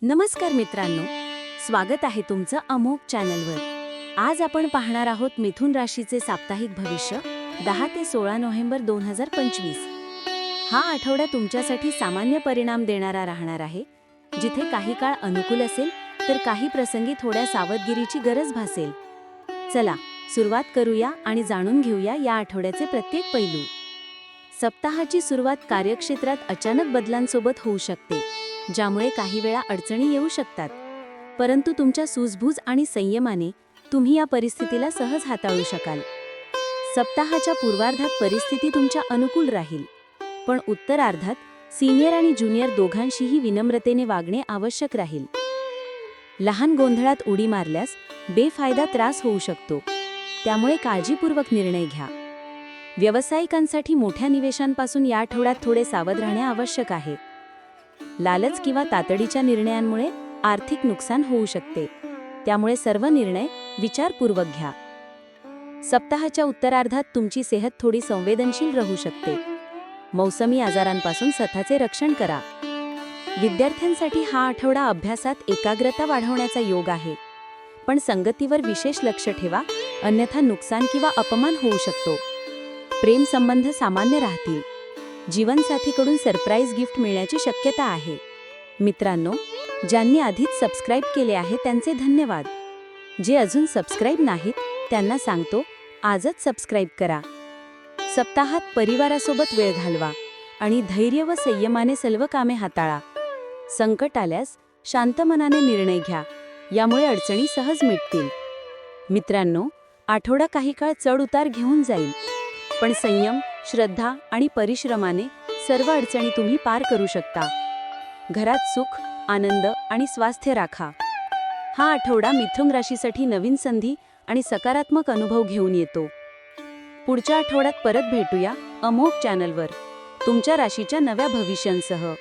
नमस्कार मित्रांनो, स्वागत आहे तुमचं अमोघ चॅनलवर। आज आपण पाहणार आहोत मिथुन राशीचे साप्ताहिक भविष्य 10 ते 16 नोव्हेंबर 2025। हा आठवडा तुमच्यासाठी सामान्य परिणाम देणारा राहणार आहे, जिथे काही काळ अनुकूल असेल तर काही प्रसंगी थोड्या सावधगिरीची गरज भासेल। चला सुरुवात करूया आणि जाणून घेऊया या आठवड्याचे प्रत्येक पैलू। सप्ताहाची सुरुवात कार्यक्षेत्रात अचानक बदलांसोबत होऊ शकते, ज्यामुळे काही वेळा अडचणी येऊ शकतात, परंतु तुमच्या सूझबूझ आणि संयमाने तुम्ही या परिस्थितीला सहज हाताळू शकाल। सप्ताहाच्या पूर्वार्धात परिस्थिती तुमच्या अनुकूल राहील, पण उत्तरार्धात सीनियर आणि ज्युनियर दोघांशीही विनम्रतेने वागणे आवश्यक राहील। लहान गोंधळात उडी मारल्यास बेफायदा त्रास होऊ शकतो, त्यामुळे काळजीपूर्वक निर्णय घ्या। व्यावसायिकांसाठी मोठ्या निवेशांपासून या आठवड्यात थोडे सावध राहणे आवश्यक आहे। लालच किंवा तातडीच्या निर्णयांमुळे आर्थिक नुकसान होऊ शकते, त्यामुळे सर्व निर्णय विचारपूर्वक घ्या। सप्ताहाच्या उत्तरार्धात तुमची सेहत थोडी संवेदनशील राहू शकते। मौसमी आजारांपासून स्वतःचे रक्षण करा। विद्यार्थ्यांसाठी हा आठवडा अभ्यासात एकाग्रता वाढवण्याचा योग आहे, पण संगतीवर विशेष लक्ष ठेवा, अन्यथा नुकसान किंवा अपमान होऊ शकतो। प्रेम संबंध सामान्य राहतील। जीवनसाथीकडून सरप्राईज गिफ्ट मिळण्याची शक्यता आहे। मित्रांनो, ज्यांनी आधीच सबस्क्राईब केले आहे त्यांचे धन्यवाद। जे अजून सबस्क्राईब नाहीत त्यांना सांगतो, आजच सबस्क्राईब करा। सप्ताहात परिवारासोबत वेळ घालवा आणि धैर्य व संयमाने सर्व कामे हाताळा। संकट आल्यास शांत मनाने निर्णय घ्या, यामुळे अडचणी सहज मिटतील। मित्रांनो, आठवडा काही काळ चढ-उतार घेऊन जाईल, पण संयम, श्रद्धा आणि परिश्रमाने सर्व अडचणी तुम्ही पार करू शकता। घरात सुख, आनंद आणि स्वास्थ्य राखा। हा आठवडा मिथुन राशीसाठी नवीन संधी आणि सकारात्मक अनुभव घेऊन येतो। पुढच्या आठवड्यात परत भेटूया अमोघ चॅनलवर तुमच्या राशीच्या नव्या भविष्यांसह।